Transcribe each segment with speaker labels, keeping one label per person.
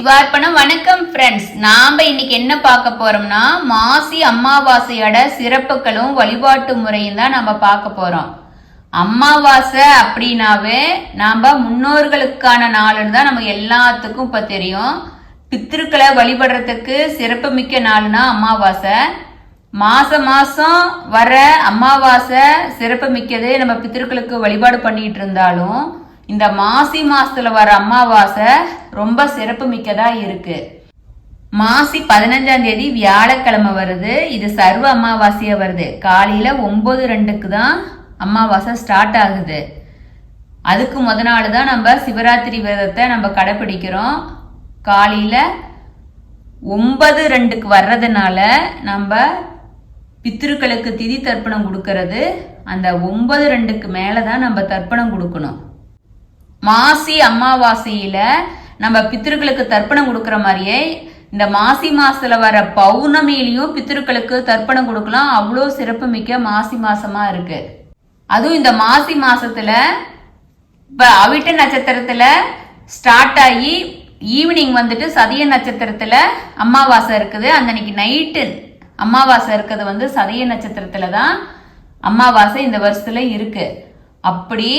Speaker 1: சிவார்ப்பணம். வணக்கம் ஃப்ரெண்ட்ஸ். நாம இன்னைக்கு என்ன பார்க்க போறோம்னா மாசி அமாவாசையோட சிறப்புகளும் வழிபாட்டு முறையும் தான் நம்ம பார்க்க போறோம். அமாவாசை அப்படின்னாவே நாம முன்னோர்களுக்கான நாளுன்னு தான் நம்ம எல்லாத்துக்கும் இப்ப தெரியும். பித்திருக்களை வழிபடுறதுக்கு சிறப்பு மிக்க நாள்னா அமாவாசை. மாசம் வர அமாவாசை சிறப்பு மிக்கது. நம்ம பித்திருக்களுக்கு வழிபாடு பண்ணிட்டு இருந்தாலும் இந்த மாசி மாசத்துல வர அமாவாசை ரொம்ப சிறப்பு மிக்கதா இருக்கு. மாசி 15ஆம் தேதி வியாழக்கிழமை வருது. இது சர்வ அமாவாசையா வருது. காலையில 9:02 தான் அமாவாசை ஸ்டார்ட் ஆகுது. அதுக்கு முத நாள் தான் நம்ம சிவராத்திரி விரதத்தை நம்ம கடைபிடிக்கிறோம். காலையில 9:02 வர்றதுனால நம்ம பித்திருக்களுக்கு திதி தர்ப்பணம் கொடுக்கறது அந்த 9:02 மேலதான் நம்ம தர்ப்பணம் கொடுக்கணும். மாசி அமாவாசையில நம்ம பித்திருக்களுக்கு தர்ப்பணம் கொடுக்கற மாதிரியே இந்த மாசி மாசத்துல வர பௌர்ணமியிலையும் பித்திருக்களுக்கு தர்ப்பணம் கொடுக்கலாம். அவ்வளோ சிறப்பு மிக்க மாசி மாசமா இருக்கு. அதுவும் இந்த மாசி மாசத்துல இப்ப அவிட்ட நட்சத்திரத்துல ஸ்டார்ட் ஆகி ஈவினிங் வந்துட்டு சதய நட்சத்திரத்துல அமாவாசை இருக்குது. அந்த அன்னைக்கு நைட்டு அமாவாசை இருக்கிறது சதய நட்சத்திரத்துல தான் அமாவாசை இந்த வருஷத்துல இருக்கு. அப்படி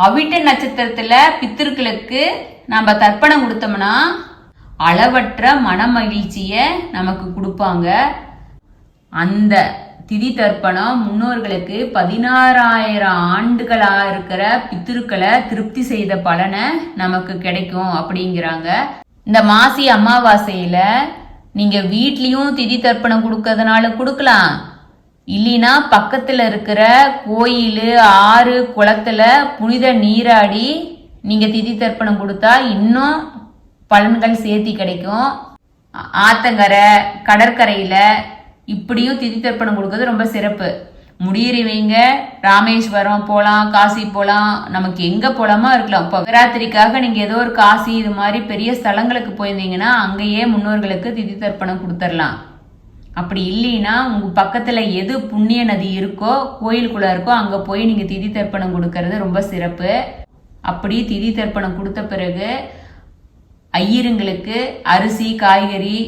Speaker 1: அவிட்ட நட்சத்திரத்துல பித்திருக்களுக்கு நம்ம தர்ப்பணம் கொடுத்தோம்னா அளவற்ற மன மகிழ்ச்சிய நமக்கு கொடுப்பாங்க. அந்த திதி தர்ப்பணம் முன்னோர்களுக்கு 16,000 ஆண்டுகளா இருக்கிற பித்திருக்களை திருப்தி செய்த பலனை நமக்கு கிடைக்கும் அப்படிங்கிறாங்க. இந்த மாசி அமாவாசையில நீங்க வீட்லயும் திதி தர்ப்பணம் கொடுக்கறதுனால கொடுக்கலாம். இல்லைன்னா பக்கத்துல இருக்கிற கோயில், ஆறு, குளத்துல புனித நீராடி நீங்க திதி தர்ப்பணம் கொடுத்தா இன்னும் பலன்கள் சேர்த்தி கிடைக்கும். ஆத்தங்கரை, கடற்கரையில இப்படியும் திதி தர்ப்பணம் கொடுக்கறது ரொம்ப சிறப்பு. முடியறவங்க ராமேஸ்வரம் போலாம், காசி போலாம், நமக்கு எங்க போலாமா இருக்கலாம். இப்போ சிவராத்திரிக்காக நீங்க ஏதோ ஒரு காசி இது மாதிரி பெரிய ஸ்தலங்களுக்கு போயிருந்தீங்கன்னா அங்கேயே முன்னோர்களுக்கு திதி தர்ப்பணம் கொடுத்துடலாம். அப்படி இல்லைன்னா உங்க பக்கத்துல எது புண்ணிய நதி இருக்கோ, கோயிலுக்குள்ள இருக்கோ, அங்க போய் நீங்க திதி தர்ப்பணம் கொடுக்கறது ரொம்ப சிறப்பு. அப்படி திதி தர்ப்பணம் கொடுத்த பிறகு ஐயருங்களுக்கு அரிசி, காய்கறி,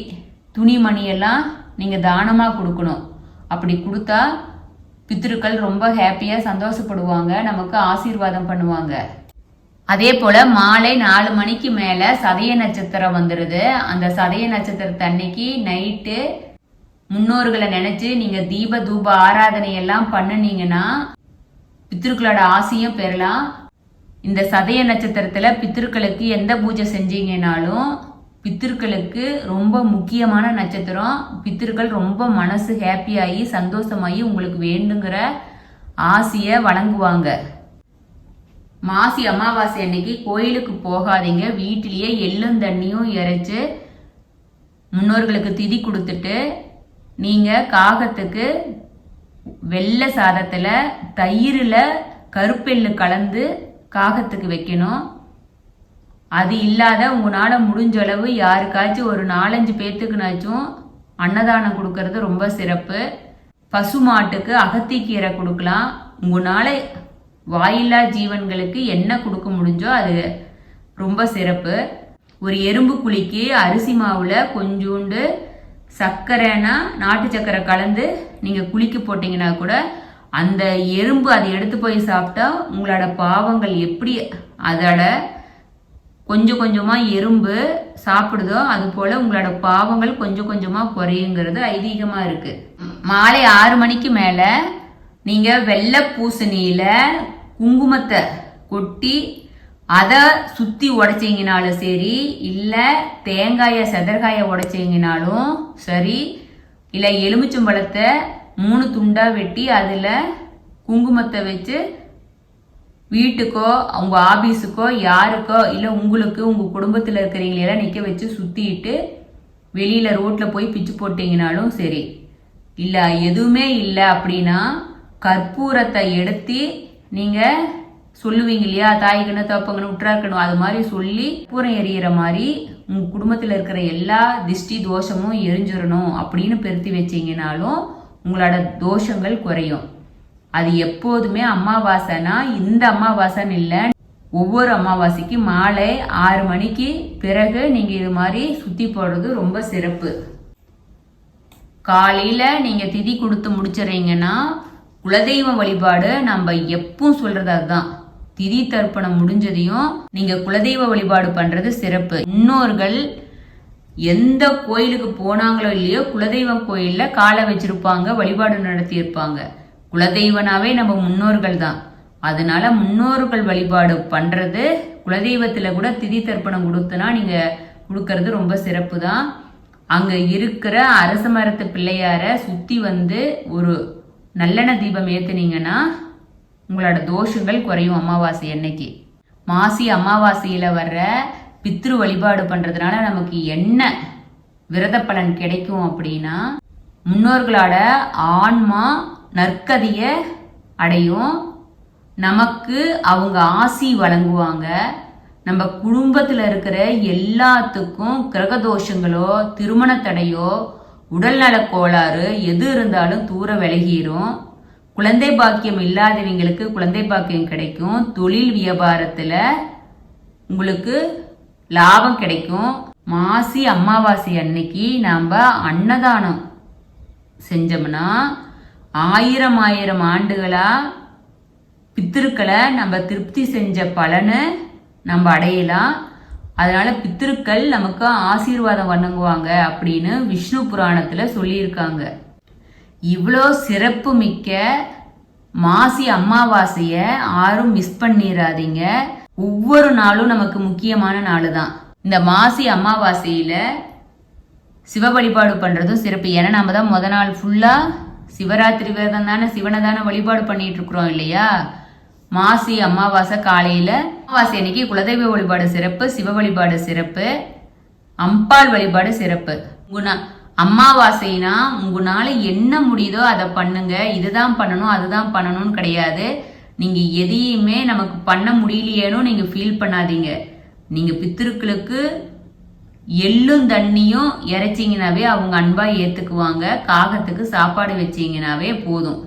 Speaker 1: துணிமணி எல்லாம் நீங்க தானமா கொடுக்கணும். அப்படி கொடுத்தா பித்திருக்கள் ரொம்ப ஹாப்பியா சந்தோஷப்படுவாங்க, நமக்கு ஆசீர்வாதம் பண்ணுவாங்க. அதே போல மாலை 4 மணிக்கு மேல சதய நட்சத்திரம் வந்துருது. அந்த சதய நட்சத்திரத்தை அன்னைக்கு நைட்டு முன்னோர்களை நினைச்சு நீங்க தீப தூப ஆராதனை எல்லாம் பண்ணுனீங்கன்னா பித்திருக்களோட ஆசையும் பெறலாம். இந்த சதய நட்சத்திரத்துல பித்திருக்களுக்கு எந்த பூஜை செஞ்சீங்கன்னாலும் பித்திருக்களுக்கு ரொம்ப முக்கியமான நட்சத்திரம். பித்திருக்கள் ரொம்ப மனசு ஹாப்பியாகி சந்தோஷமாகி உங்களுக்கு வேண்டுங்கிற ஆசைய வழங்குவாங்க. மாசி அமாவாசை அன்னைக்கு கோயிலுக்கு போகாதீங்க. வீட்டிலேயே எள்ளும் தண்ணியும் இறைச்சு முன்னோர்களுக்கு திதி கொடுத்துட்டு நீங்க காகத்துக்கு வெள்ளை சாதத்துல தயிரில் கருப்பெள்ளு கலந்து காகத்துக்கு வைக்கணும். அது இல்லாத உங்களால முடிஞ்ச அளவு யாருக்காச்சும் ஒரு 4-5 பேத்துக்குனாச்சும் அன்னதானம் கொடுக்கறது ரொம்ப சிறப்பு. பசு மாட்டுக்கு அகத்திக்கீரை கொடுக்கலாம். உங்களால வாயில்லா ஜீவன்களுக்கு என்ன கொடுக்க முடிஞ்சோ அது ரொம்ப சிறப்பு. ஒரு எறும்பு குழிக்கு அரிசி மாவுல கொஞ்சோண்டு சர்க்கரைனா நாட்டு சர்க்கரை கலந்து நீங்க குளிக்க போட்டீங்கன்னா கூட அந்த எறும்பு அதை எடுத்து போய் சாப்பிட்டா உங்களோட பாவங்கள் எப்படி அதோட கொஞ்சம் கொஞ்சமா எறும்பு சாப்பிடுதோ அது போல உங்களோட பாவங்கள் கொஞ்சம் கொஞ்சமா குறையுங்கிறது ஐதீகமா இருக்கு. மாலை 6 மணிக்கு மேல நீங்க வெள்ளை பூசணியில குங்குமத்தை கொட்டி அதை சுத்தி உடைச்சிங்கனாலும் சரி, இல்ல தேங்காய செதற்காய உடைச்சிங்கனாலும் சரி, இல்ல எலுமிச்சம்பழத்தை 3 துண்டா வெட்டி அதுல குங்குமத்தை வச்சு வீட்டுக்கோ உங்க ஆபீஸுக்கோ யாருக்கோ இல்ல உங்களுக்கு உங்க குடும்பத்துல இருக்கிறவங்களெல்லாம் நிக்க வச்சு சுத்திட்டு வெளியில ரோட்ல போய் பிச்சு போட்டீங்கனாலும் சரி. இல்ல எதுவுமே இல்லை அப்படின்னா கற்பூரத்தை எடுத்து நீங்க சொல்லுவீங்க இல்லையா, தாய்கண்ணு தப்பங்கன்னு உற்றார்க்கணும், அது மாதிரி சொல்லி கற்பூரம் எரியிற மாதிரி உங்க குடும்பத்துல இருக்கிற எல்லா திஷ்டி தோஷமும் எரிஞ்சிடணும் அப்படின்னு பெருத்தி வச்சீங்கனாலும் உங்களோட தோஷங்கள் குறையும். அது எப்போதுமே அமாவாசைனா இந்த அமாவாசைன்னு இல்லை, ஒவ்வொரு அமாவாசைக்கு மாலை 6 மணிக்கு பிறகு நீங்க இது மாதிரி சுத்தி போடுறது ரொம்ப சிறப்பு. காலையில நீங்க திதி கொடுத்து முடிச்சிடறீங்கன்னா குலதெய்வ வழிபாடு நம்ம எப்பவும் சொல்றது அதுதான். திதி தர்ப்பணம் முடிஞ்சதையும் நீங்க குலதெய்வ வழிபாடு பண்றது சிறப்பு. முன்னோர்கள் எந்த கோயிலுக்கு போனாங்களோ இல்லையோ குலதெய்வம் கோயில்ல காலை வச்சிருப்பாங்க, வழிபாடு நடத்தி இருப்பாங்க. குலதெய்வனாவே நம்ம முன்னோர்கள் தான். அதனால முன்னோர்கள் வழிபாடு பண்றது, குலதெய்வத்துல கூட திதி தர்ப்பணம் கொடுத்தனா நீங்க கொடுக்கறது ரொம்ப சிறப்பு தான். அங்க இருக்கிற அரச மரத்து பிள்ளையார சுத்தி வந்து ஒரு நல்லெண்ணெய் தீபம் ஏத்துனீங்கன்னா உங்களோட தோஷங்கள் குறையும். அமாவாசை அன்னைக்கு மாசி அமாவாசையில வர்ற பித்ரு வழிபாடு பண்றதுனால நமக்கு என்ன விரத பலன் கிடைக்கும் அப்படின்னா, முன்னோர்களோட ஆன்மா நற்கதிய அடையும், நமக்கு அவங்க ஆசி வழங்குவாங்க. நம்ம குடும்பத்துல இருக்கிற எல்லாத்துக்கும் கிரகதோஷங்களோ திருமண தடையோ உடல்நல கோளாறு எது இருந்தாலும் தூர விலகிரும். குழந்தை பாக்கியம் இல்லாதவங்களுக்கு குழந்தை பாக்கியம் கிடைக்கும். தொழில் வியாபாரத்துல உங்களுக்கு லாபம் கிடைக்கும். மாசி அமாவாசை அன்னைக்கு நாம அன்னதானம் செஞ்சோம்னா 1000 ஆண்டுகளா பித்திருக்களை நம்ம திருப்தி செஞ்ச பலனை நம்ம அடையலாம். அதனால பித்திருக்கள் நமக்கு ஆசீர்வாதம் வழங்குவாங்க அப்படின்னு விஷ்ணு புராணத்துல சொல்லியிருக்காங்க. இவ்வளோ சிறப்பு மிக்க மாசி அமாவாசைய யாரும் மிஸ் பண்ணிடாதீங்க. ஒவ்வொரு நாளும் நமக்கு முக்கியமான நாள் தான். இந்த மாசி அமாவாசையில சிவ வழிபாடு பண்றதும் சிறப்பு. ஏன்னா நம்ம தான் முத நாள் ஃபுல்லா சிவராத்திரி விரதம் தானே, சிவனை தானே வழிபாடு பண்ணிட்டு இருக்கிறோம் இல்லையா. மாசி அமாவாசை காலையில அமாவாசை அன்னைக்கு குலதெய்வ வழிபாடு சிறப்பு, சிவ வழிபாடு சிறப்பு, அம்பாள் வழிபாடு சிறப்பு. அமாவாசைனா உங்களால என்ன முடியுதோ அதை பண்ணுங்க. இதுதான் பண்ணணும் அதுதான் பண்ணணும்னு கிடையாது. நீங்க எதையுமே நமக்கு பண்ண முடியலையேனோ நீங்க ஃபீல் பண்ணாதீங்க. நீங்க பித்திருக்களுக்கு எள்ளும் தண்ணியும் இறைச்சிங்கனாவே அவங்க அன்பா ஏத்துக்குவாங்க. காகத்துக்கு சாப்பாடு வச்சீங்கனாவே போதும்.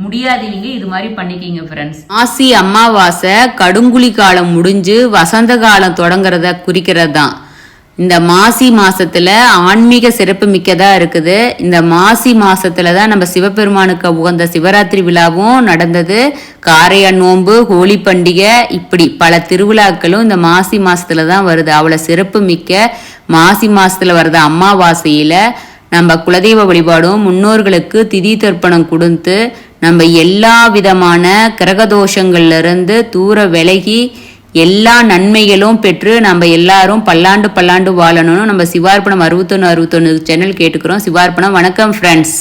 Speaker 1: முடியாதவங்க இது மாதிரி பண்ணிக்கிங்க ஃப்ரெண்ட்ஸ். மாசி அமாவாசை கடுங்குழி காலம் முடிஞ்சு வசந்த காலம் தொடங்குறத குறிக்கிறது தான். இந்த மாசி மாசத்துல ஆன்மீக சிறப்பு மிக்கதா இருக்குது. இந்த மாசி மாசத்துல தான் நம்ம சிவபெருமானுக்கு உகந்த சிவராத்திரி விழாவும் நடந்தது. காரையான் நோன்பு, ஹோலி பண்டிகை, இப்படி பல திருவிழாக்களும் இந்த மாசி மாசத்துல தான் வருது. அவ்வளவு சிறப்பு மிக்க மாசி மாசத்துல வருது அமாவாசையில நம்ம குலதெய்வ வழிபாடும் முன்னோர்களுக்கு திதி தர்ப்பணம் கொடுத்து நம்ம எல்லா விதமான கிரகதோஷங்கள்ல இருந்து தூர விலகி எல்லா நன்மைகளும் பெற்று நம்ம எல்லாரும் பல்லாண்டு வாழணும்னு நம்ம சிவார்ப்பணம் 61 சேனல் கேட்டுக்கிறோம். சிவார்ப்பணம். வணக்கம் ஃப்ரெண்ட்ஸ்.